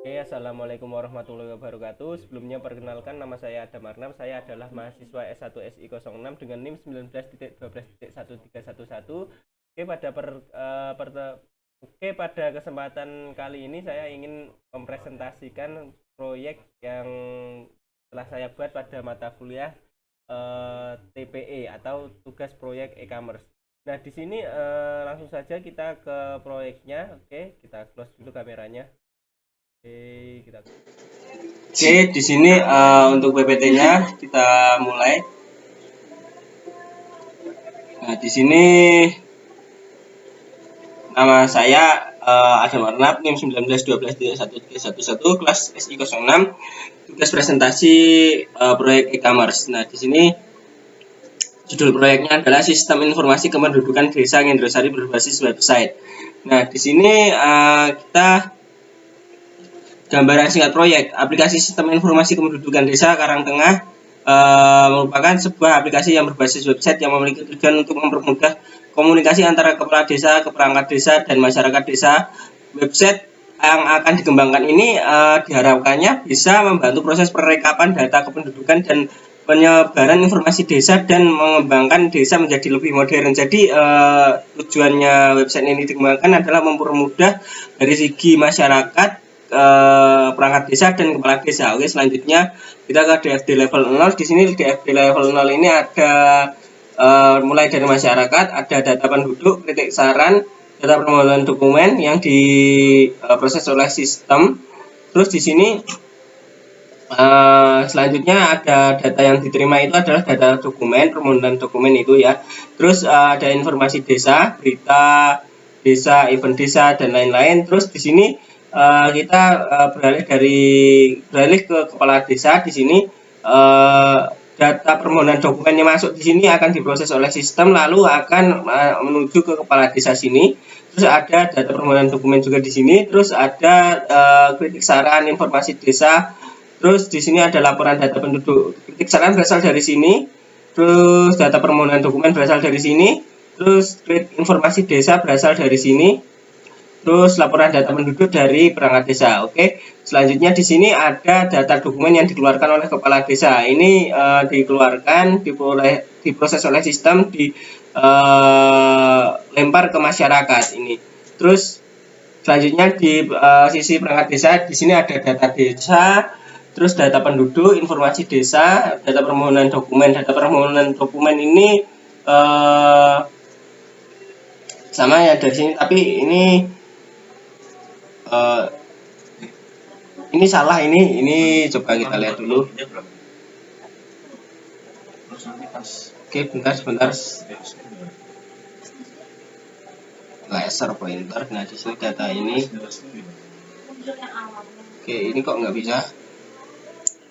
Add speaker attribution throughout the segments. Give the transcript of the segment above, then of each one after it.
Speaker 1: Oke, assalamualaikum warahmatullahi wabarakatuh. Sebelumnya perkenalkan, nama saya Adam Arnam. Saya adalah mahasiswa S1 SI06 dengan NIM 19.12.13111. Oke, pada kesempatan kali ini saya ingin mempresentasikan proyek yang telah saya buat pada mata kuliah TPE atau tugas proyek e-commerce. Nah, di sini langsung saja kita ke proyeknya. Oke, kita close dulu kameranya. Oke, di sini untuk PPT-nya kita mulai. Nah, di sini nama saya Adam Arnab, NIM 1912.13111, kelas SI06, tugas presentasi proyek e-commerce. Nah, di sini judul proyeknya adalah Sistem Informasi Kependudukan Desa Ngendrosari berbasis website. Nah, di sini kita gambaran singkat proyek. Aplikasi Sistem Informasi Kependudukan Desa Karangtengah merupakan sebuah aplikasi yang berbasis website yang memiliki tujuan untuk mempermudah komunikasi antara kepala desa, keperangkat desa, dan masyarakat desa. Website yang akan dikembangkan ini diharapkannya bisa membantu proses perekapan data kependudukan dan penyebaran informasi desa dan mengembangkan desa menjadi lebih modern. Jadi tujuannya website ini dikembangkan adalah mempermudah dari segi masyarakat, perangkat desa dan kepala desa. Oke, selanjutnya kita ke DFD level 0. Di sini DFD level 0 ini ada mulai dari masyarakat, ada data penduduk, kritik saran, data permohonan dokumen yang diproses oleh sistem. Terus di sini selanjutnya ada data yang diterima itu adalah data dokumen, permohonan dokumen itu ya. Terus ada informasi desa, berita desa, event desa, dan lain-lain. Terus di sini kita beralih ke kepala desa. Di sini data permohonan dokumen yang masuk di sini akan diproses oleh sistem, lalu akan menuju ke kepala desa sini. Terus ada data permohonan dokumen juga di sini. Terus ada kritik saran, informasi desa. Terus di sini ada laporan data penduduk. Kritik saran berasal dari sini. Terus data permohonan dokumen berasal dari sini. Terus informasi desa berasal dari sini. Terus laporan data penduduk dari perangkat desa. Oke. Selanjutnya di sini ada data dokumen yang dikeluarkan oleh kepala desa. Ini dikeluarkan, diproses oleh sistem, dilempar ke masyarakat ini. Terus selanjutnya di sisi perangkat desa, di sini ada data desa, terus data penduduk, informasi desa, data permohonan dokumen. Data permohonan dokumen ini sama ya dari sini, tapi ini salah, ini coba kita lihat dulu. Oke, sebentar. Laser pointer. Nah, di sini data ini. Oke, ini kok nggak bisa?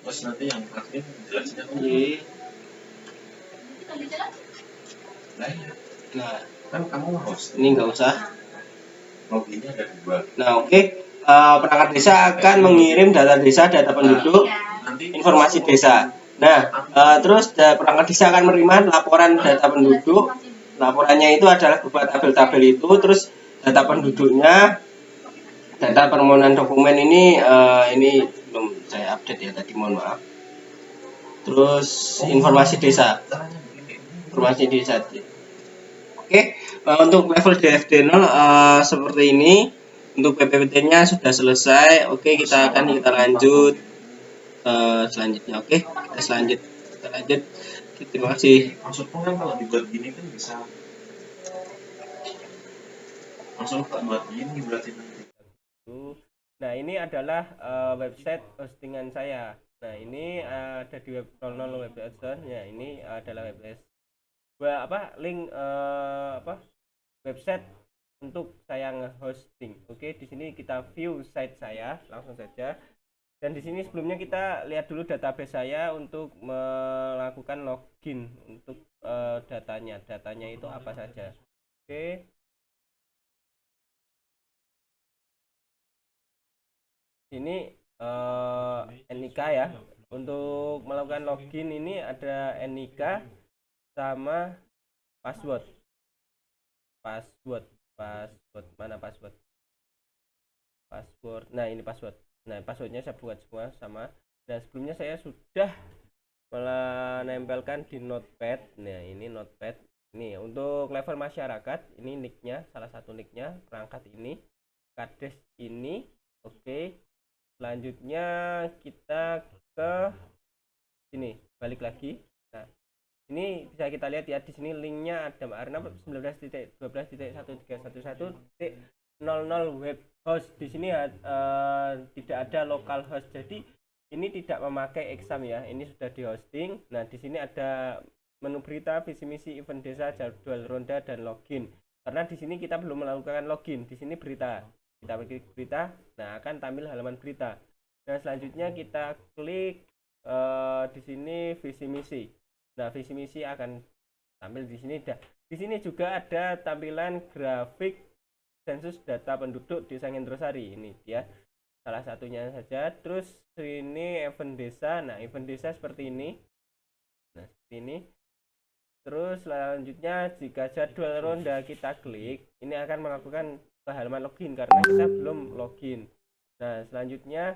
Speaker 2: Terus nanti yang terakhir jelasnya.
Speaker 1: Nah,
Speaker 2: kan kamu host.
Speaker 1: Ini nggak usah.
Speaker 2: Loginnya ada dua.
Speaker 1: Nah, oke. Perangkat desa akan mengirim data desa, data penduduk, informasi desa. Nah, terus perangkat desa akan menerima laporan data penduduk. Laporannya itu adalah berupa tabel-tabel itu. Terus data penduduknya, data permohonan dokumen ini belum saya update ya tadi, mohon maaf. Terus informasi desa. Oke, untuk level DFD 0 seperti ini. Untuk PPT-nya sudah selesai. Oke, kita lanjut selanjutnya. Oke, kita lanjut. Terima kasih.
Speaker 2: Maksudnya kan kalau dibuat gini kan bisa langsung buat gini berarti nanti. Nah, ini adalah website hostingan saya. Nah, ini ada di web 00 web adson. Ya, ini adalah website link website untuk saya nge-hosting. Oke, di sini kita view site saya langsung saja. Dan di sini sebelumnya kita lihat dulu database saya untuk melakukan login untuk datanya. Datanya itu apa saja? Oke. Ini NIK ya. Untuk melakukan login ini ada NIK sama password. Mana password? Nah, ini password. Nah, passwordnya saya buat semua sama. Nah, sebelumnya saya sudah menempelkan di notepad. Nah, ini notepad. Nih, untuk level masyarakat, ini nicknya, salah satu nicknya, perangkat ini, kades ini. Oke. Selanjutnya kita ke sini, balik lagi. Nah, ini bisa kita lihat ya, di sini linknya ada Arnab 19.12.11.1.11.00 web host. Di sini tidak ada local host, jadi ini tidak memakai exam ya. Ini sudah di hosting. Nah, di sini ada menu berita, visi misi, event desa, jadwal ronda, dan login. Karena di sini kita belum melakukan login. Di sini berita. Kita klik berita. Nah, akan tampil halaman berita. Nah, selanjutnya kita klik di sini visi misi. Nah, visi misi akan tampil di sini. Di sini juga ada tampilan grafik sensus data penduduk Desa Ngendrosari. Ini dia salah satunya saja. Terus ini event desa. Nah, event desa seperti ini. Nah, seperti ini. Terus selanjutnya jika jadwal ronda kita klik, ini akan melakukan ke halaman login karena kita belum login. Nah, selanjutnya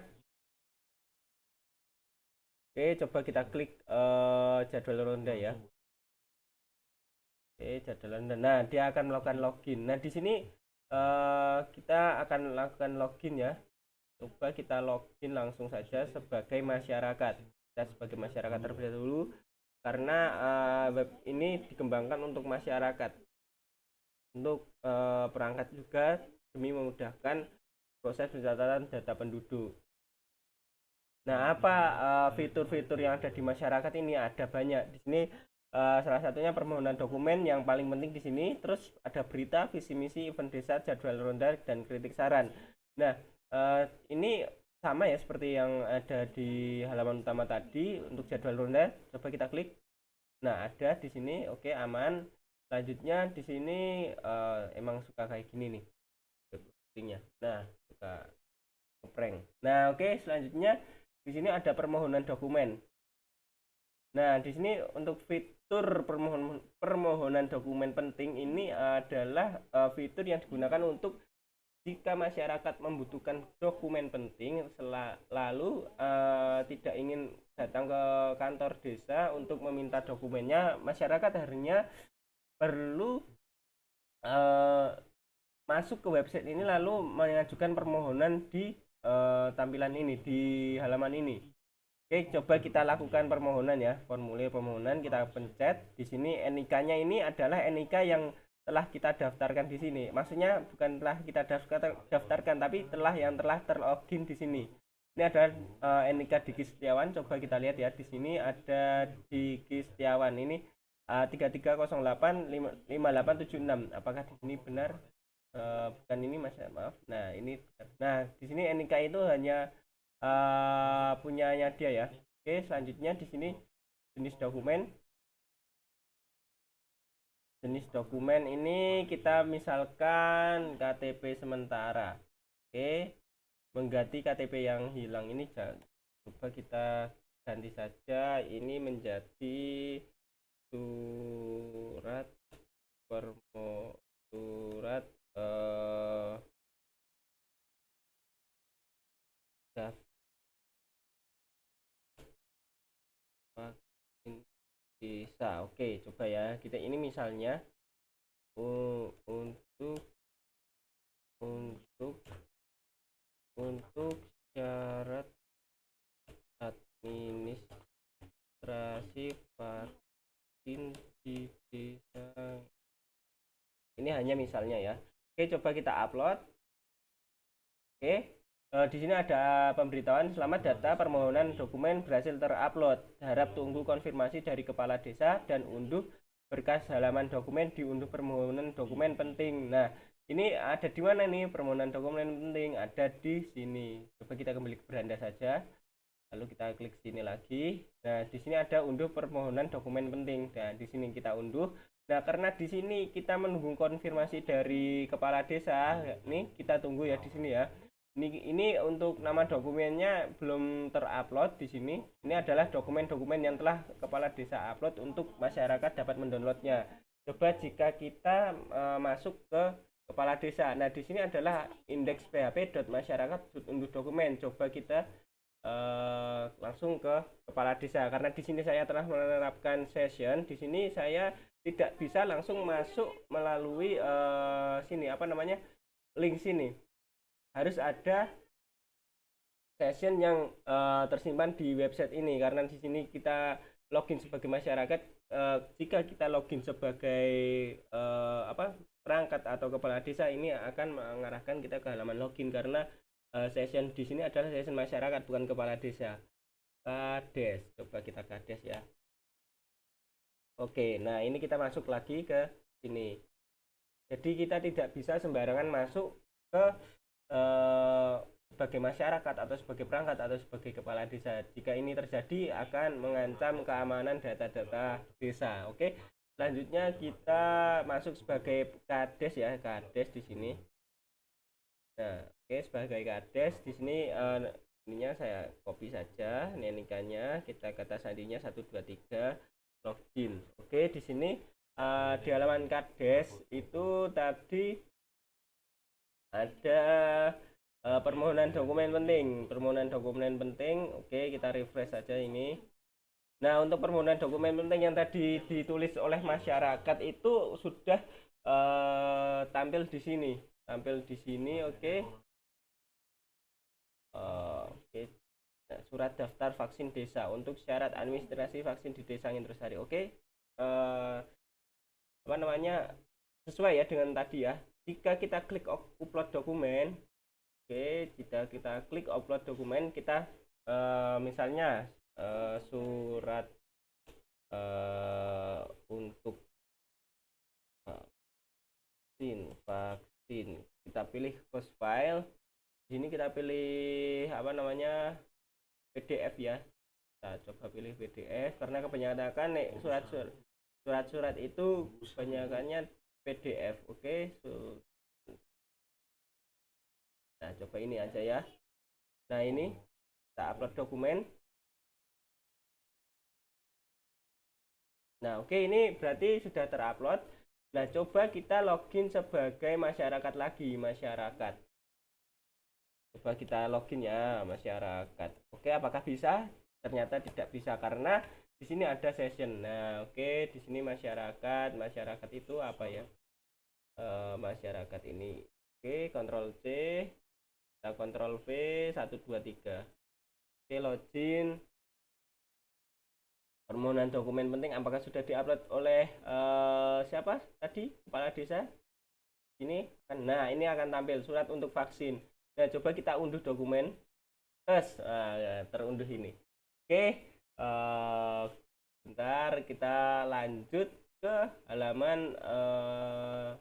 Speaker 2: oke, coba kita klik jadwal ronda ya. Oke, jadwal ronda. Nah, dia akan melakukan login. Nah, di sini kita akan melakukan login ya. Coba kita login langsung saja sebagai masyarakat. Kita sebagai masyarakat terlebih dahulu karena web ini dikembangkan untuk masyarakat, untuk perangkat juga demi memudahkan proses pencatatan data penduduk. Nah, apa fitur-fitur yang ada di masyarakat ini? Ada banyak. Di sini salah satunya permohonan dokumen yang paling penting di sini. Terus ada berita, visi misi, event desa, jadwal ronda, dan kritik saran. Nah, ini sama ya seperti yang ada di halaman utama tadi. Untuk jadwal ronda, coba kita klik. Nah, ada di sini. Oke, aman. Selanjutnya di sini emang suka kayak gini nih postingnya. Nah, suka ngeprank. Nah, oke, selanjutnya di sini ada permohonan dokumen. Nah, di sini untuk fitur permohonan dokumen penting ini adalah fitur yang digunakan untuk jika masyarakat membutuhkan dokumen penting lalu tidak ingin datang ke kantor desa untuk meminta dokumennya, masyarakat akhirnya perlu masuk ke website ini lalu mengajukan permohonan di tampilan ini, di halaman ini. Oke, coba kita lakukan permohonan ya, formulir permohonan kita pencet. Di sini NIK-nya ini adalah NIK yang telah kita daftarkan di sini. Maksudnya bukan telah kita daftarkan, tapi yang telah terlogin di sini. Ini ada NIK Diki Setiawan. Coba kita lihat ya, di sini ada Diki Setiawan ini 33085876. Apakah di sini benar? Bukan ini Mas, maaf. Nah, ini. Nah, di sini NIK itu hanya punyanya dia ya. Oke, selanjutnya di sini jenis dokumen ini kita misalkan KTP sementara. Oke, mengganti KTP yang hilang ini coba kita ganti saja ini menjadi surat desa. Oke, coba ya kita ini misalnya untuk syarat administrasi vaksin di desa. Ini hanya misalnya ya. Oke, coba kita upload. Oke. Di sini ada pemberitahuan selamat data permohonan dokumen berhasil terupload. Harap tunggu konfirmasi dari kepala desa dan unduh berkas halaman dokumen diunduh permohonan dokumen penting. Nah, ini ada di mana nih permohonan dokumen penting? Ada di sini. Coba kita kembali ke beranda saja. Lalu kita klik sini lagi. Nah, di sini ada unduh permohonan dokumen penting. Nah, di sini kita unduh. Nah, karena di sini kita menunggu konfirmasi dari kepala desa, nih kita tunggu ya di sini ya. Ini untuk nama dokumennya belum terupload di sini. Ini adalah dokumen-dokumen yang telah kepala desa upload untuk masyarakat dapat mendownloadnya. Coba jika kita masuk ke kepala desa. Nah, di sini adalah indeks php.masyarakat unduh dokumen. Coba kita langsung ke kepala desa, karena di sini saya telah menerapkan session. Di sini saya tidak bisa langsung masuk melalui sini apa namanya, link sini. Harus ada session yang tersimpan di website ini, karena di sini kita login sebagai masyarakat. Jika kita login sebagai apa, perangkat atau kepala desa, ini akan mengarahkan kita ke halaman login, karena session di sini adalah session masyarakat, bukan kepala desa. Kades, coba kita kades ya. Oke, nah ini kita masuk lagi ke sini. Jadi kita tidak bisa sembarangan masuk ke sebagai masyarakat atau sebagai perangkat atau sebagai kepala desa. Jika ini terjadi akan mengancam keamanan data-data desa. Oke. Selanjutnya kita masuk sebagai kades ya, kades di sini. Nah, oke, sebagai kades di sini ininya saya copy saja, nikahnya kita kata sandinya 123 login. Oke, di sini di halaman kades itu tadi ada permohonan dokumen penting. Oke, kita refresh saja ini. Nah, untuk permohonan dokumen penting yang tadi ditulis oleh masyarakat itu sudah tampil di sini. Oke. Oke. Nah, surat daftar vaksin desa untuk syarat administrasi vaksin di desa Indrasari. Oke. Apa namanya, sesuai ya dengan tadi ya. Jika kita klik upload dokumen, oke, jika kita klik upload dokumen, kita misalnya surat untuk vaksin, kita pilih cost file. Di sini kita pilih apa namanya, PDF ya. Kita coba pilih PDF, karena kebanyakan nih surat-surat itu kebanyakannya PDF. Oke. Nah, coba ini aja ya. Nah, ini kita upload dokumen. Nah, oke, ini berarti sudah terupload. Nah, coba kita login sebagai masyarakat lagi, masyarakat. Coba kita login ya, masyarakat. Oke, apakah bisa? Ternyata tidak bisa, karena di sini ada session. Nah, oke, di sini masyarakat itu apa ya? Masyarakat ini. Oke, Ctrl C, kita Ctrl V, 123. Oke, login. Permohonan dokumen penting apakah sudah diupload oleh siapa tadi, kepala desa ini kan. Nah, ini akan tampil surat untuk vaksin. Nah, coba kita unduh dokumen. Terunduh ini. Oke, bentar, kita lanjut ke halaman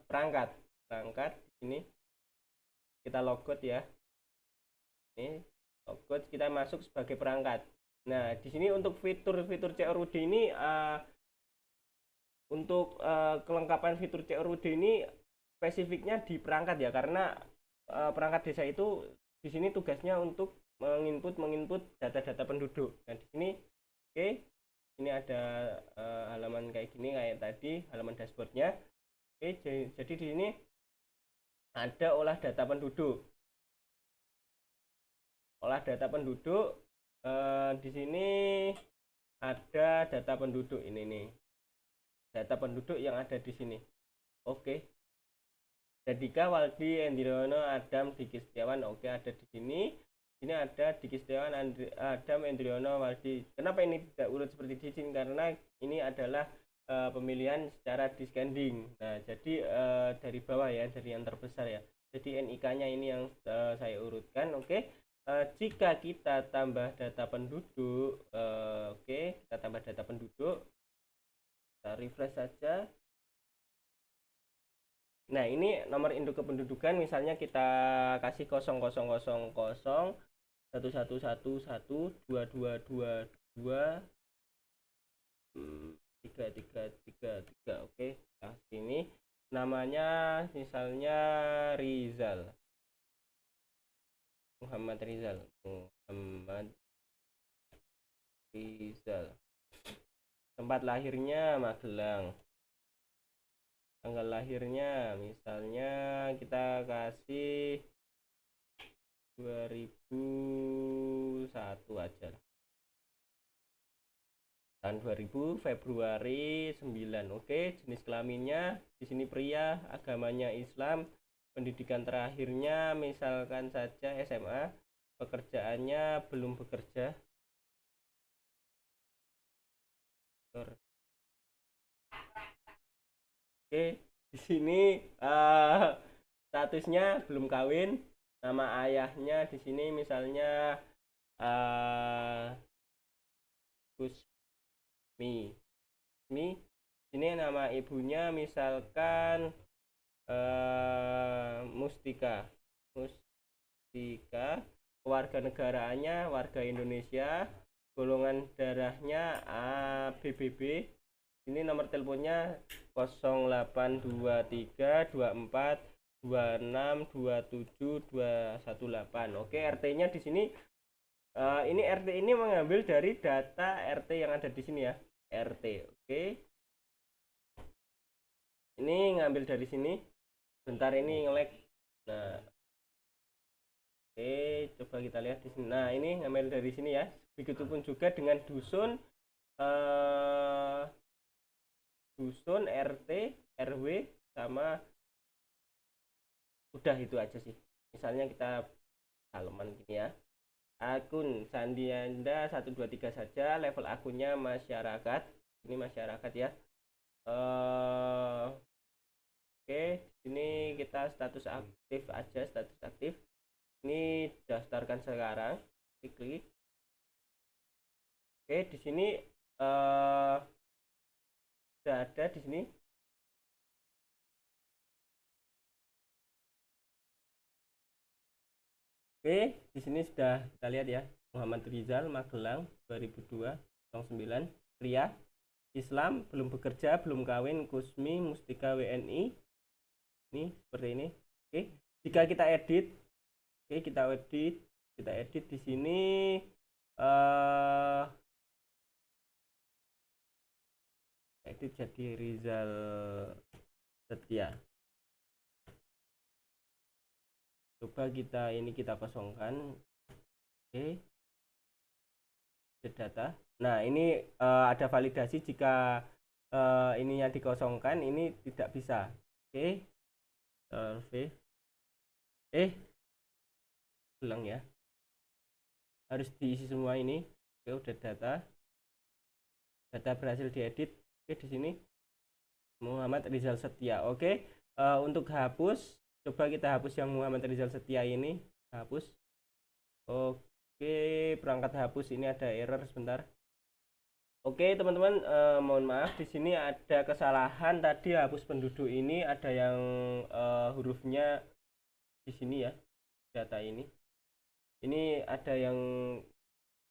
Speaker 2: perangkat ini. Kita logout ya. Ini logout, kita masuk sebagai perangkat. Nah, di sini untuk fitur-fitur CRUD ini untuk kelengkapan fitur CRUD ini spesifiknya di perangkat ya, karena perangkat desa itu di sini tugasnya untuk menginput data-data penduduk. Nah, di sini oke, ini ada halaman kayak gini, kayak tadi halaman dashboardnya. Oke, jadi di sini ada olah data penduduk. Di sini ada data penduduk ini nih, data penduduk yang ada di sini. Oke, Jadika, Waldi, Endriono, Adam, Diki Setiawan. Oke, ada di sini. Ini ada Diki Setiawan, Adam, Endriono, Waldi. Kenapa ini tidak urut seperti di sini? Karena ini adalah pemilihan secara descending. Nah, jadi dari bawah ya, dari yang terbesar ya. Jadi NIK-nya ini yang saya urutkan. Oke. Jika kita tambah data penduduk, oke, kita tambah data penduduk, kita refresh saja. Nah, ini nomor induk kependudukan, misalnya kita kasih 0000 1111 2222 3333. Oke, nah sini namanya misalnya Rizal, Muhammad Rizal. Tempat lahirnya Magelang. tanggal lahirnya misalnya kita kasih 2001 aja lah. Tahun 2000 Februari 9. Oke, jenis kelaminnya di sini pria, agamanya Islam, pendidikan terakhirnya misalkan saja SMA, pekerjaannya belum bekerja. Oke, di sini statusnya belum kawin. Nama ayahnya di sini misalnya Kusmi. Ini nama ibunya misalkan Mustika. Kewarganegaraannya warga Indonesia, golongan darahnya ABBB. Ini nomor teleponnya 082324262718. Oke, RT-nya di sini ini RT ini mengambil dari data RT yang ada di sini ya. RT. Oke. Ini ngambil dari sini. Bentar ini nge-lag. Nah. Oke, coba kita lihat di sini. Nah, ini ngambil dari sini ya. Begitupun juga dengan dusun dusun, RT, RW sama udah itu aja sih. Misalnya kita halaman gini ya. Akun Sandi Anda 123 saja, level akunnya masyarakat. Ini masyarakat ya. Oke, ini kita status aktif aja, status aktif. Ini daftarkan sekarang. Klik. Oke, di sini sudah ada di sini. Oke, di sini sudah kita lihat ya. Muhammad Rizal, Magelang, 2002-09, pria, Islam, belum bekerja, belum kawin, Kusmi, Mustika, WNI. Ini seperti ini. Oke, jika kita edit, oke kita edit di sini. Edit jadi Rizal Setia. Coba kita kosongkan. Oke, data. Nah, ini ada validasi jika ininya dikosongkan, ini tidak bisa. Oke, survei. Ulang ya. Harus diisi semua ini. Oke, udah data berhasil diedit. Oke, di sini Muhammad Rizal Setia. Oke, untuk hapus, coba kita hapus yang Muhammad Rizal Setia ini. Hapus. Oke, perangkat hapus ini ada error sebentar. Oke, teman-teman, mohon maaf di sini ada kesalahan tadi hapus penduduk ini ada yang hurufnya di sini ya. Data ini. Ini ada yang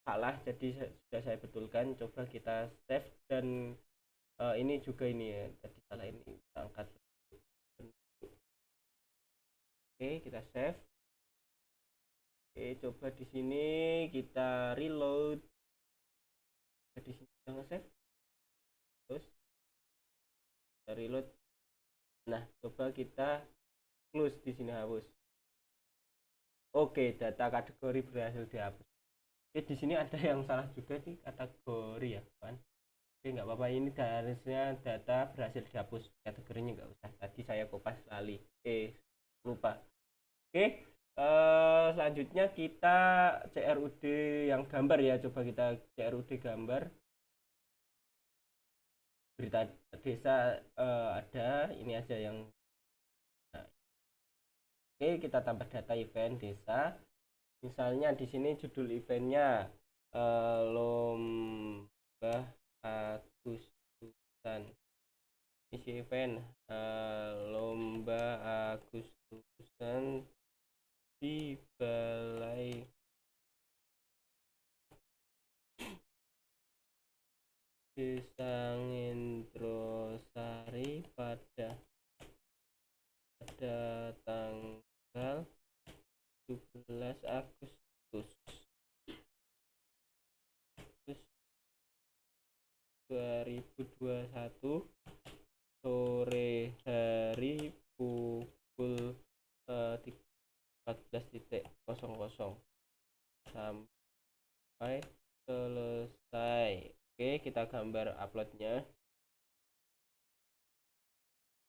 Speaker 2: salah, jadi sudah saya betulkan. Coba kita save dan ini juga ini ya tadi salah, ini kita angkat. Oke, kita save. Oke, coba di sini kita reload. Di sini kita save. Terus kita reload. Nah, coba kita close di sini, hapus. Oke, data kategori berhasil dihapus. Oke, di sini ada yang salah juga nih kategori ya kan. Oke, nggak apa-apa, ini harusnya data berhasil dihapus, kategorinya nggak usah, tadi saya kopas lali. Oke, lupa. Oke, selanjutnya kita CRUD yang gambar ya. Coba kita CRUD gambar. Berita desa ada, ini aja yang. Nah, oke, kita tambah data event desa. Misalnya di sini judul eventnya lomba Agustusan. Isi event lomba Agustusan di Balai Desa Ngendrosari pada tanggal 17 Agustus 2021 sore hari pukul 14.00 sampai selesai. Oke, kita gambar uploadnya.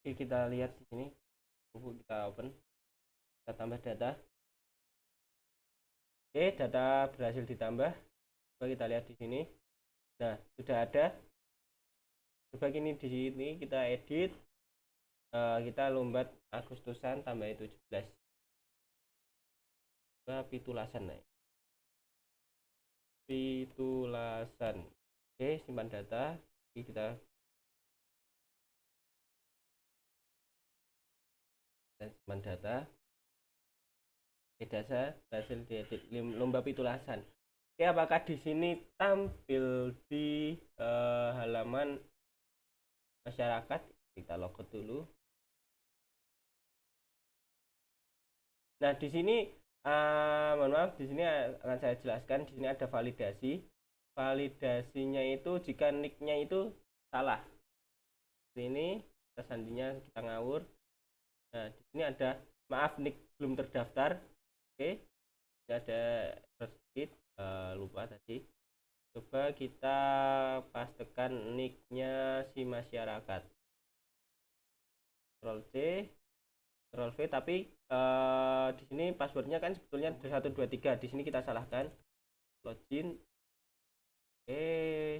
Speaker 2: Oke, kita lihat di sini. Kita open, kita tambah data. Oke, data berhasil ditambah. Coba kita lihat di sini. Nah, sudah ada. Coba gini di sini kita edit. Kita lombat Agustusan tambah 17. Coba pitulasan naik. Pitulasan. Oke, simpan data. Jadi kita simpan data. Data berhasil diedit lomba pitulasan. Oke, apakah di sini tampil di halaman masyarakat? Kita logot dulu. Nah, di sini mohon maaf, di sini akan saya jelaskan. Di sini ada validasi. Validasinya itu jika nicknya itu salah. Ini sandinya kita ngawur. Nah, di sini ada maaf nick belum terdaftar. Oke, ini ada sedikit lupa tadi. Coba kita pastekan nicknya si masyarakat. Ctrl C, Ctrl V, tapi di sini passwordnya kan sebetulnya 123. Di sini kita salahkan. Login.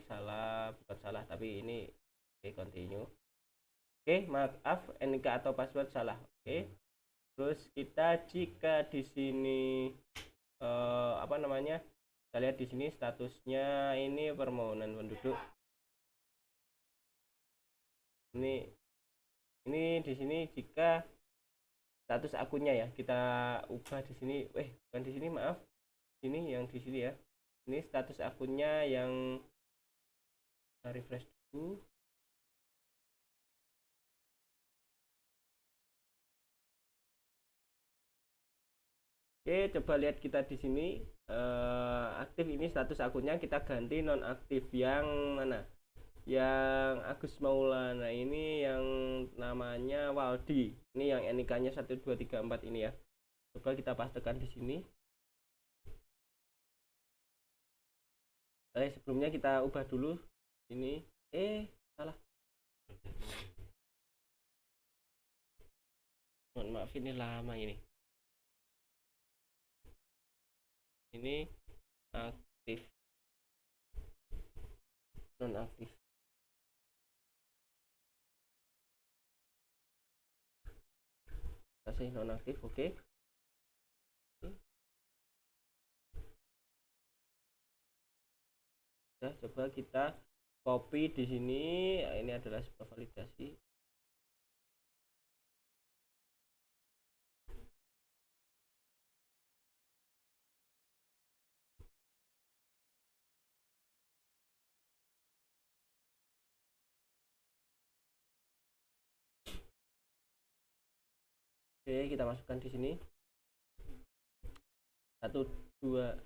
Speaker 2: Salah, bukan salah, tapi ini continue. Maaf, NIK atau password salah. Terus kita jika di sini kita lihat di sini statusnya ini permohonan penduduk. Ini di sini jika status akunnya ya kita ubah di sini. Bukan di sini, maaf. Ini yang di sini ya. Ini status akunnya yang refresh dulu. Coba lihat kita di sini aktif, ini status akunnya kita ganti nonaktif. Yang mana? Yang Agus Maulana, ini yang namanya Waldi. Ini yang NIK-nya 1234 ini ya. Coba kita pastekan di sini. Sebelumnya kita ubah dulu ini. Salah. Mohon maaf, ini lama ini. Ini aktif, nonaktif. Kasih nonaktif, oke. Ya, coba kita copy di sini. Ini adalah sebuah validasi. Kita masukkan di sini. 1, 2.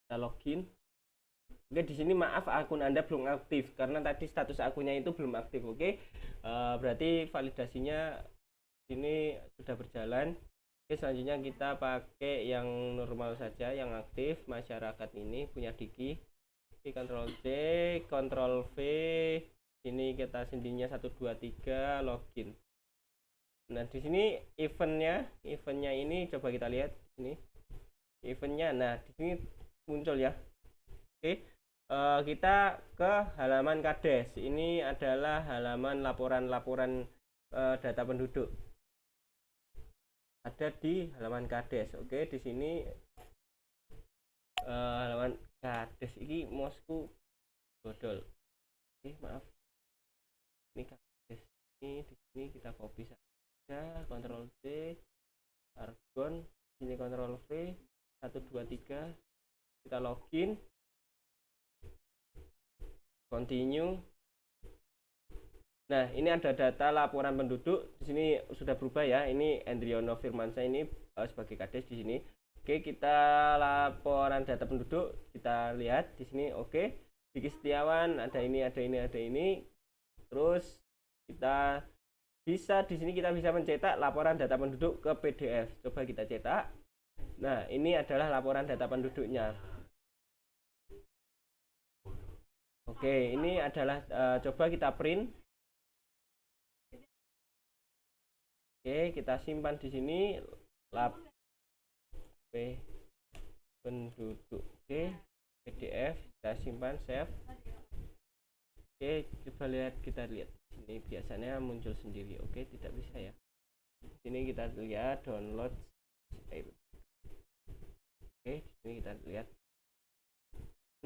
Speaker 2: Kita login. Di sini maaf, akun Anda belum aktif karena tadi status akunnya itu belum aktif. Berarti validasinya ini sudah berjalan. Selanjutnya kita pakai yang normal saja, yang aktif. Masyarakat ini punya Diki. Ctrl C, Ctrl V. Ini kita sendinya 123, login. Nah, di sini eventnya ini coba kita lihat ini eventnya. Nah, di sini muncul ya. Kita ke halaman Kades. Ini adalah halaman laporan data penduduk. Ada di halaman Kades. Di sini halaman Kades ini mosku bodol. Maaf. Ini Kades. Ini di sini kita copy saja. Ctrl C, Argon, ini Ctrl V, 123. Kita login, continue. Nah, ini ada data laporan penduduk. Di sini sudah berubah ya. Ini Endriono Firmansyah ini sebagai Kades di sini. Kita laporan data penduduk. Kita lihat di sini. Diki Setiawan, ada ini. Terus kita bisa di sini kita bisa mencetak laporan data penduduk ke PDF. Coba kita cetak. Nah, ini adalah laporan data penduduknya. Oke, ini adalah coba kita print. Oke, kita simpan di sini lap penduduk. Oke, PDF kita simpan, save. Oke, coba kita lihat ini biasanya muncul sendiri. Oke, tidak bisa ya. Sini kita lihat download. Oke, di sini kita lihat.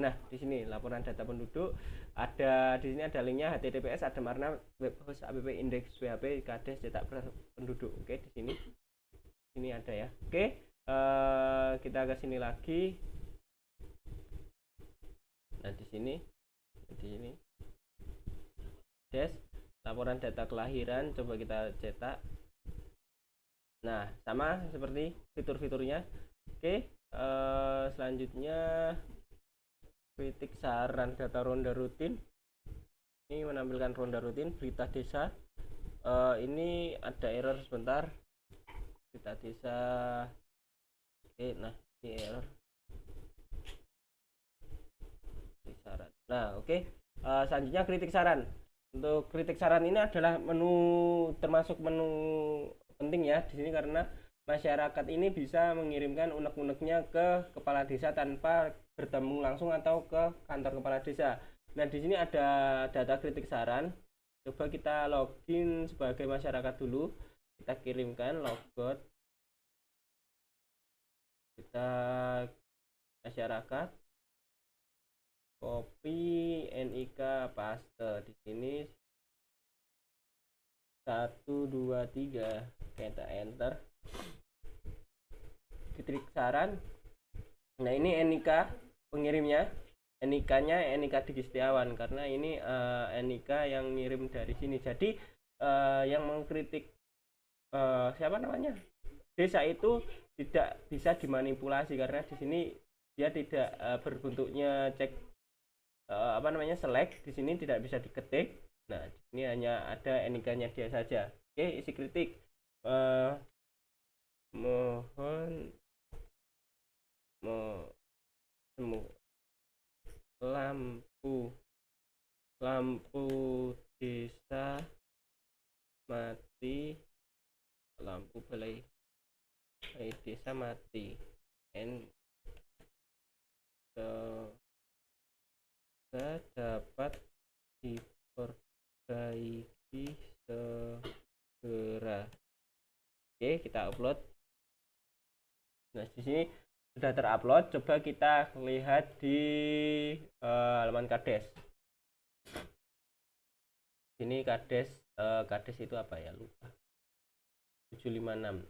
Speaker 2: Nah, di sini laporan data penduduk ada, di sini ada linknya https ada marna web host app index php kades cetak penduduk. Oke, di sini ada ya. Oke, kita ke sini lagi. Nah, di sini laporan data kelahiran, coba kita cetak. Nah, sama seperti fitur-fiturnya. Oke, selanjutnya kritik saran data ronda rutin. Ini menampilkan ronda rutin berita desa. Ini ada error sebentar. Berita desa. Oke, nah ini error. Kritik saran. Nah, oke. Selanjutnya kritik saran. Untuk kritik saran ini adalah termasuk menu penting ya di sini, karena masyarakat ini bisa mengirimkan unek-uneknya ke kepala desa tanpa bertemu langsung atau ke kantor kepala desa. Nah, di sini ada data kritik saran. Coba kita login sebagai masyarakat dulu. Kita kirimkan logout. Kita masyarakat. Copy NIK paste di sini 1 2 3. Kita enter. Kritik saran. Nah, ini NIK pengirimnya. NIK-nya NIK Diki Setiawan, karena ini NIK yang ngirim dari sini. Jadi yang mengkritik siapa namanya? Desa itu tidak bisa dimanipulasi, karena di sini dia tidak berbentuknya select. Di sini tidak bisa diketik. Nah, di sini hanya ada NIK-nya dia saja. Oke, isi kritik. Mohon lampu desa mati, lampu balai desa mati, dapat diperbaiki segera. Oke, kita upload. Nah, di sini sudah terupload. Coba kita lihat di halaman kades. Ini kades itu apa ya, lupa. 756.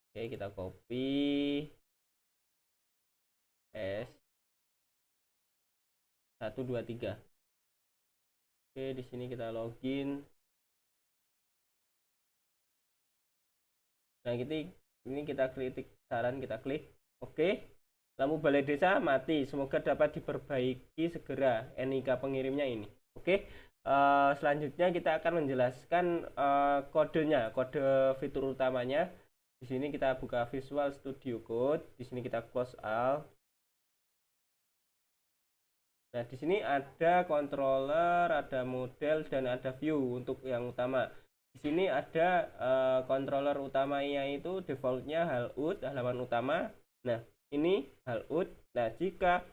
Speaker 2: Oke, kita copy S 123. Oke, di sini kita login. Nah, ini kita kritik saran, kita klik oke. Lampu balai desa mati, semoga dapat diperbaiki segera. NIK pengirimnya ini. Oke. Selanjutnya kita akan menjelaskan kodenya, kode fitur utamanya. Di sini kita buka Visual Studio Code. Di sini kita close all. Nah, di sini ada controller, ada model, dan ada view untuk yang utama. Di sini ada controller utamanya itu defaultnya HALOUT, halaman utama. Nah, ini HALOUT. Nah, jika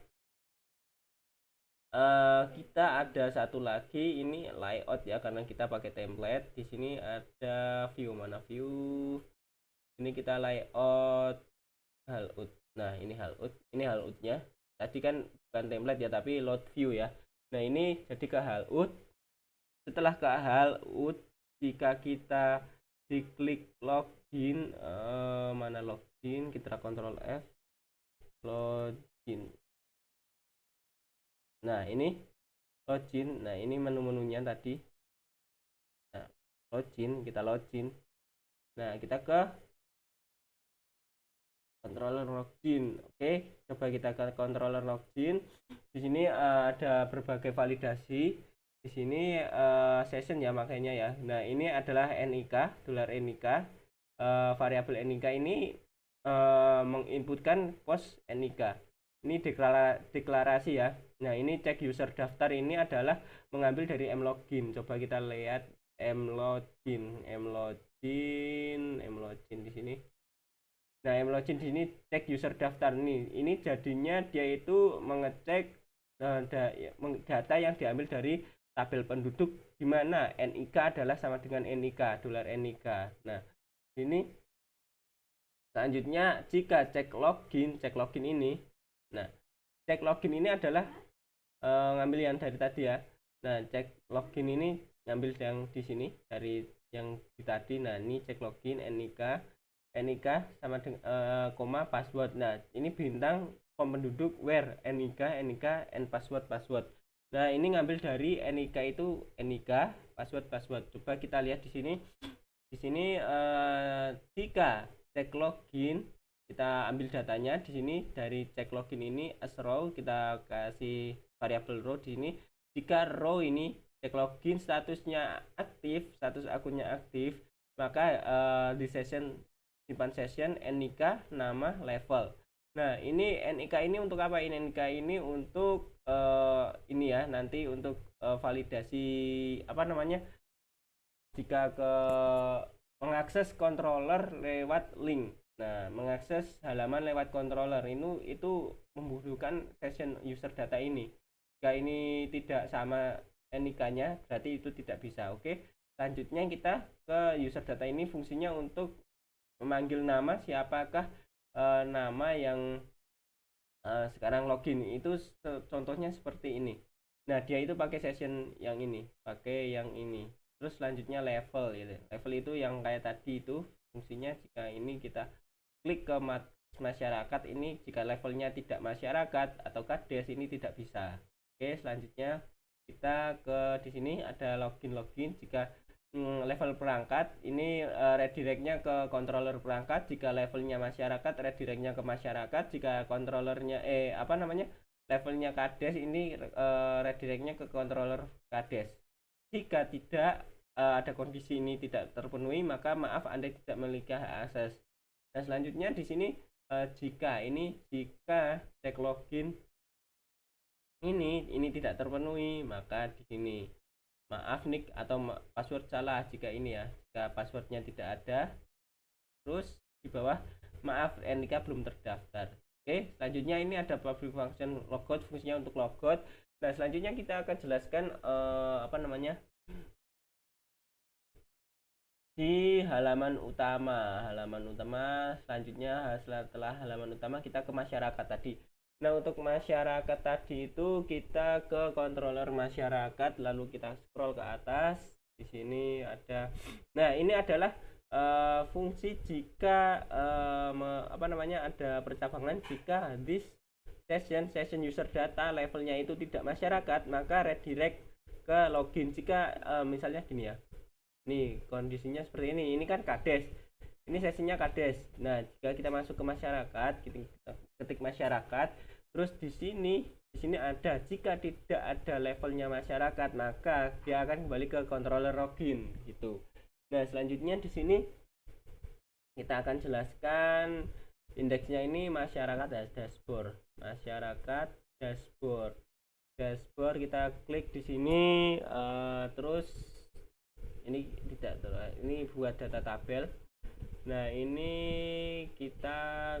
Speaker 2: kita ada satu lagi, ini layout ya, karena kita pakai template. Di sini ada view, mana view? Ini kita layout HALOUT. Nah, ini HALOUT, ini HALOUT-nya. Tadi kan bukan template ya, tapi load view ya. Nah, ini jadi ke HALOUT. Setelah ke HALOUT, jika kita diklik login, mana login, kita Ctrl F, login. Nah, ini login. Nah, ini menu-menunya tadi. Nah, login, kita login. Nah, kita ke controller login. Oke, coba kita ke controller login. Di sini ada berbagai validasi. Di sini session ya makanya ya. Nah, ini adalah NIK, dolar NIK. Variabel NIK ini menginputkan post NIK. Ini deklarasi ya. Nah, ini cek user daftar ini adalah mengambil dari mlogin. Coba kita lihat mlogin di sini. Nah, mlogin di sini cek user daftar nih. Ini jadinya dia itu mengecek data yang diambil dari tabel penduduk di mana NIK adalah sama dengan NIK, dolar NIK. Nah, ini selanjutnya jika cek login ini. Nah, cek login ini adalah ngambil yang dari tadi ya. Nah, cek login ini ngambil yang di sini dari yang di tadi. Nah, ini cek login NIK sama dengan koma password. Nah, ini bintang penduduk where NIK and password. Nah, ini ngambil dari NIK itu NIK password. Coba kita lihat di sini. Di sini jika cek login kita ambil datanya di sini dari cek login ini as row, kita kasih variabel row di sini. Jika row ini cek login statusnya aktif, status akunnya aktif, maka di simpan session NIK nama level. Nah, ini NIK ini untuk apa? Ini NIK ini untuk ini ya, nanti untuk validasi apa namanya? Jika mengakses controller lewat link. Nah, mengakses halaman lewat controller itu membutuhkan session user data ini. Jika ini tidak sama NIK-nya, berarti itu tidak bisa. Oke. Selanjutnya kita ke user data ini fungsinya untuk memanggil nama, siapakah nama yang sekarang login. Itu contohnya seperti ini. Nah, dia itu pakai session yang ini, pakai yang ini. Terus selanjutnya level gitu. Level itu yang kayak tadi itu fungsinya jika ini kita klik ke masyarakat ini, jika levelnya tidak masyarakat atau kades ini tidak bisa. Oke, selanjutnya kita ke di sini ada login. Jika level perangkat ini redirectnya ke controller perangkat. Jika levelnya masyarakat, redirectnya ke masyarakat. Jika controllernya levelnya kades ini redirectnya ke controller kades. Jika tidak ada kondisi ini tidak terpenuhi, maka maaf Anda tidak memiliki hak akses. Nah, selanjutnya di sini jika cek login ini tidak terpenuhi, maka di sini maaf nick atau password salah. Jika ini ya, jika passwordnya tidak ada, terus di bawah maaf NIK belum terdaftar. Oke, selanjutnya ini ada public function logout, fungsinya untuk logout. Nah, selanjutnya kita akan jelaskan di halaman utama. Selanjutnya setelah halaman utama kita ke masyarakat tadi. Nah, untuk masyarakat tadi itu kita ke controller masyarakat, lalu kita scroll ke atas. Di sini ada. Nah, ini adalah fungsi jika ada percabangan jika this session user data levelnya itu tidak masyarakat, maka redirect ke login. Jika misalnya gini ya, nih kondisinya seperti ini kan kades, ini sesinya kades. Nah, jika kita masuk ke masyarakat, kita ketik masyarakat, terus di sini ada jika tidak ada levelnya masyarakat, maka dia akan kembali ke controller login gitu. Nah, selanjutnya di sini kita akan jelaskan indeksnya ini masyarakat dashboard. Dashboard kita klik di sini, terus ini tidak ini buat data tabel. Nah, ini kita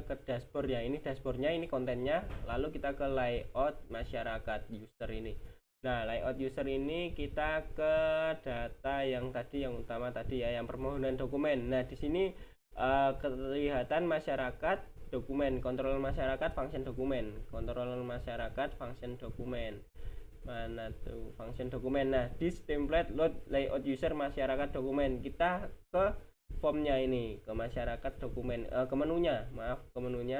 Speaker 2: ke dashboard ya. Ini dashboardnya, ini kontennya. Lalu kita ke layout masyarakat user ini. Nah, layout user ini kita ke data yang utama tadi ya, yang permohonan dokumen. Nah, di sini kelihatan masyarakat dokumen, kontrol masyarakat function dokumen, mana tuh function dokumen. Nah, this template load layout user masyarakat dokumen. Kita ke formnya ini, ke masyarakat dokumen, ke menunya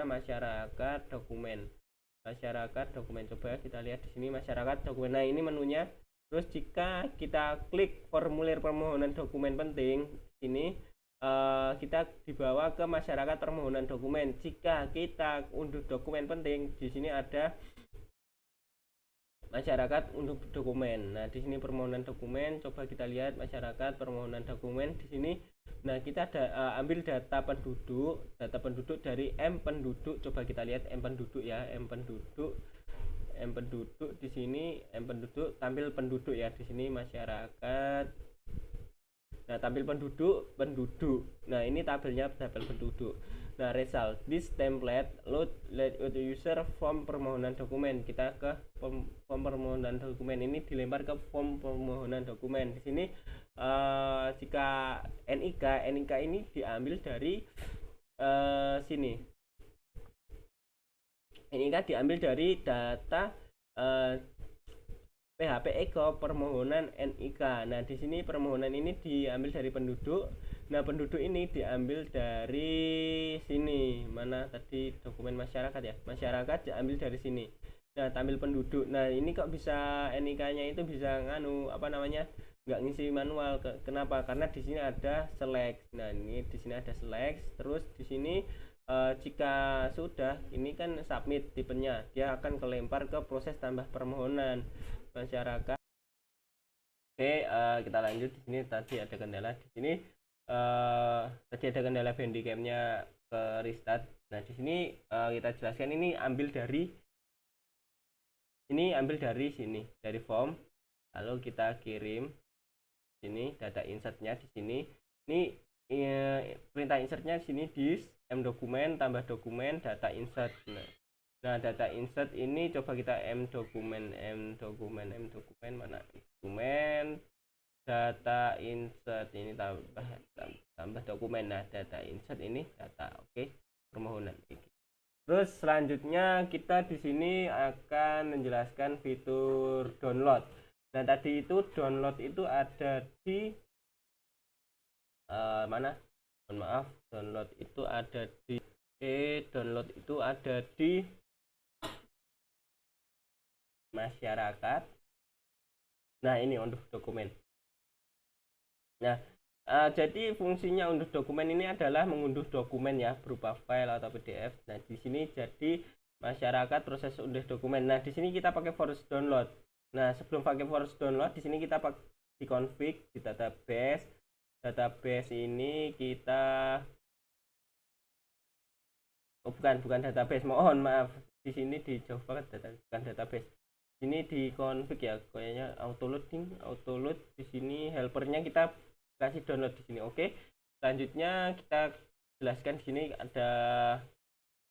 Speaker 2: masyarakat dokumen. Coba kita lihat di sini masyarakat dokumen. Nah, ini menunya. Terus jika kita klik formulir permohonan dokumen penting ini, kita dibawa ke masyarakat permohonan dokumen. Jika kita unduh dokumen penting, di sini ada masyarakat untuk dokumen. Nah, di sini permohonan dokumen, coba kita lihat masyarakat permohonan dokumen di sini. Nah, kita ada ambil data penduduk dari M penduduk. Coba kita lihat M penduduk ya, M penduduk di sini M penduduk, tampil penduduk ya di sini masyarakat. Nah, tampil penduduk. Nah, ini tabelnya tabel penduduk. Nah, result this template load let user form permohonan dokumen. Kita ke form permohonan dokumen, ini dilempar ke form permohonan dokumen. Di sini jika NIK ini diambil dari sini. NIK diambil dari data PHP Eko permohonan NIK. Nah, di sini permohonan ini diambil dari penduduk. Nah, penduduk ini diambil dari sini. Mana tadi dokumen masyarakat ya? Masyarakat diambil dari sini. Nah, tampil penduduk. Nah, ini kok bisa NIK-nya itu bisa nggak ngisi manual. Kenapa? Karena di sini ada select. Nah, ini di sini ada select. Terus di sini jika sudah, ini kan submit tipenya, dia akan kelempar ke proses tambah permohonan masyarakat. Oke, kita lanjut. Di sini tadi ada kendala di sini. Tadi ada kendala Bandicam-nya ke restart. Nah, di sini kita jelaskan ini ambil dari sini, dari form. Lalu kita kirim sini data insertnya di sini. Ini perintah insertnya di sini di M dokumen tambah dokumen data insert. Nah, data insert ini coba kita M dokumen mana dokumen data insert ini tambah dokumen. Nah, data insert ini data. Oke, permohonan. Terus selanjutnya kita di sini akan menjelaskan fitur download. Nah, tadi itu download itu ada di mana? Mohon maaf, download itu ada di download itu ada di masyarakat. Nah, ini unduh dokumen. Nah, jadi fungsinya unduh dokumen ini adalah mengunduh dokumen ya berupa file atau PDF. Nah, di sini jadi masyarakat proses unduh dokumen. Nah, di sini kita pakai force download. Nah, sebelum pakai force download, di sini kita pakai di config di database. Database ini kita bukan database, mohon maaf, di sini di jauh banget bukan database. Ini di config ya, kayaknya autoload di sini helpernya kita kasih download di sini. Oke, selanjutnya kita jelaskan di sini ada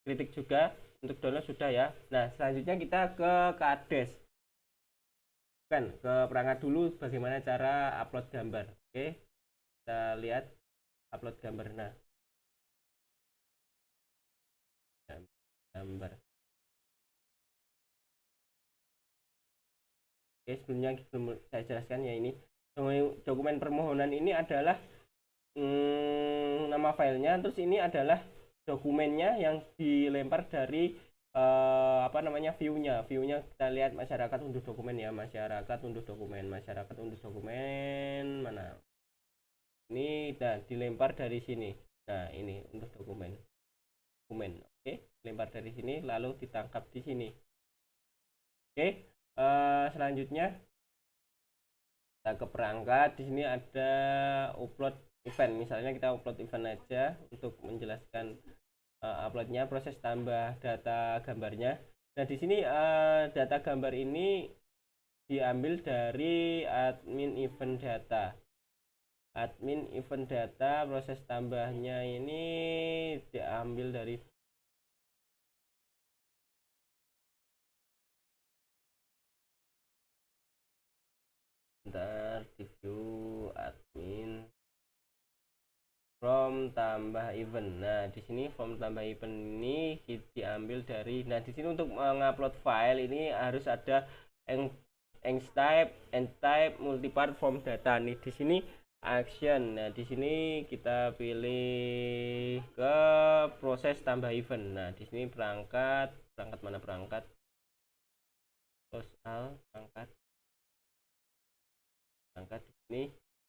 Speaker 2: kritik juga untuk download sudah ya. Nah, selanjutnya kita ke kades, ke perangkat dulu bagaimana cara upload gambar. Oke, kita lihat upload gambar. Nah, gambar. Oke, sebelum saya jelaskan ya, ini dokumen permohonan ini adalah nama filenya, terus ini adalah dokumennya yang dilempar dari viewnya kita lihat masyarakat unduh dokumen ya, masyarakat unduh dokumen mana ini, dan dilempar dari sini. Nah, ini untuk dokumen. Oke, lempar dari sini lalu ditangkap di sini. Oke, selanjutnya kita ke perangkat. Di sini ada upload event. Misalnya kita upload event aja untuk menjelaskan uploadnya, proses tambah data gambarnya. Nah, di sini data gambar ini diambil dari admin event data. Proses tambahnya ini diambil dari di view admin from tambah event. Nah, di sini from tambah event ini diambil dari, nah di sini untuk mengupload file ini harus ada type multipart form data. Nih di sini action. Nah, di sini kita pilih ke proses tambah event. Nah, di sini perangkat mana perangkat? Perangkat di sini.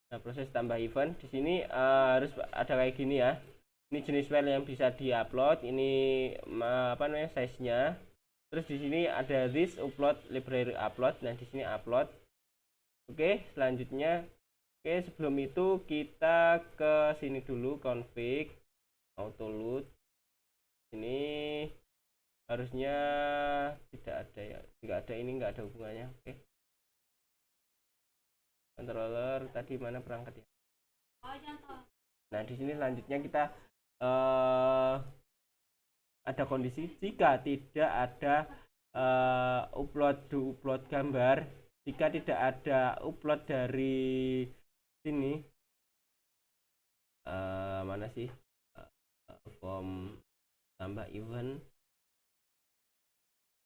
Speaker 2: Nah, proses tambah event di sini harus ada kayak gini ya. Ini jenis file yang bisa diupload. Ini size-nya. Terus di sini ada this upload library upload. Nah, di sini upload. Oke, selanjutnya sebelum itu kita ke sini dulu, config auto load. Ini harusnya tidak ada ya, tidak ada, ini nggak ada hubungannya. Oke, controller tadi mana perangkat ya. Nah, di sini selanjutnya kita ada kondisi jika tidak ada upload gambar. Jika tidak ada upload dari sini, mana sih form tambah event,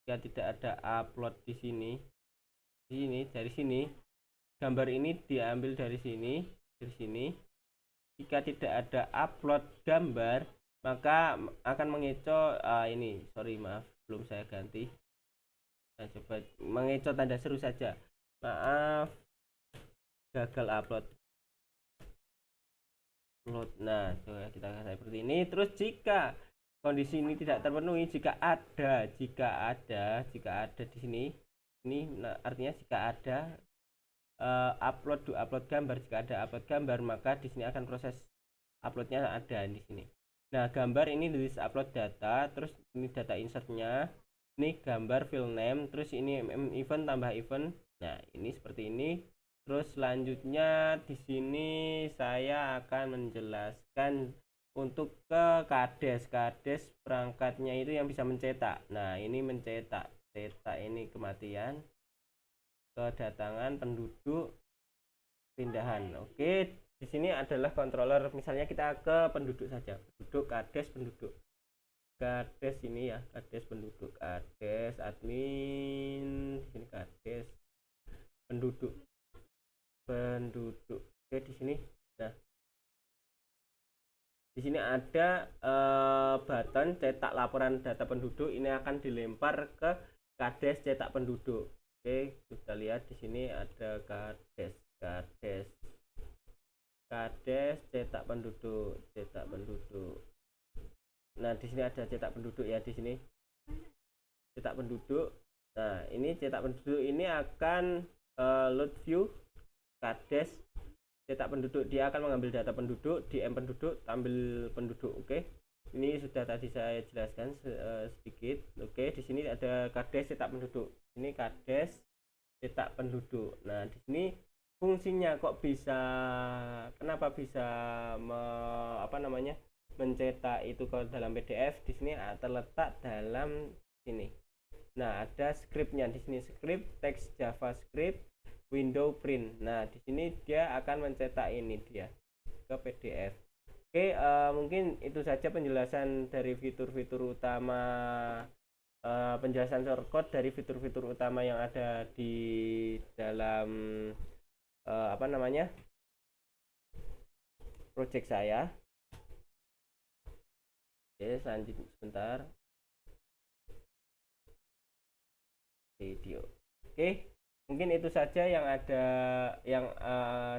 Speaker 2: jika tidak ada upload di sini, dari sini gambar ini diambil dari sini. Jika tidak ada upload gambar, maka akan mengecoh ini, sorry maaf belum saya ganti. Nah, coba mengecoh tanda seru saja, maaf gagal upload. Nah, coba kita seperti ini. Terus jika kondisi ini tidak terpenuhi, jika ada di sini, ini artinya jika ada upload gambar, jika ada upload gambar, maka di sini akan proses uploadnya ada di sini. Nah, gambar ini list upload data, terus ini data insertnya, ini gambar file name, terus ini event tambah event. Nah, ini seperti ini. Terus selanjutnya di sini saya akan menjelaskan untuk ke kades perangkatnya itu yang bisa mencetak. Nah, ini mencetak, ini kematian, kedatangan, penduduk, pindahan. Oke, di sini adalah controller. Misalnya kita ke penduduk saja, penduduk, kades, penduduk, kades ini ya, kades, penduduk, kades, admin, sini kades, penduduk. Oke, di sini. Nah, di sini ada button cetak laporan data penduduk. Ini akan dilempar ke kades cetak penduduk. Oke, kita lihat di sini ada kades cetak penduduk. Nah, di sini ada cetak penduduk ya, di sini cetak penduduk. Nah, ini cetak penduduk ini akan load view kades cetak penduduk. Dia akan mengambil data penduduk, DM penduduk, tampil penduduk. Oke, ini sudah tadi saya jelaskan sedikit. Oke, di sini ada kades cetak penduduk. Ini kades cetak penduduk. Nah, di sini fungsinya kok bisa, kenapa bisa mencetak itu ke dalam PDF? Di sini terletak dalam sini. Nah, ada scriptnya di sini, script teks JavaScript window print. Nah, di sini dia akan mencetak ini dia ke PDF. Oke, mungkin itu saja penjelasan dari fitur-fitur utama, penjelasan shortcut dari fitur-fitur utama yang ada di dalam project saya. Oke, selanjutnya sebentar video. Oke, mungkin itu saja yang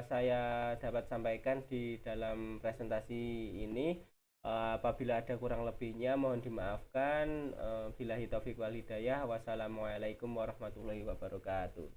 Speaker 2: saya dapat sampaikan di dalam presentasi ini. Apabila ada kurang lebihnya mohon dimaafkan. Billahi taufiq wal hidayah. Wassalamualaikum warahmatullahi wabarakatuh.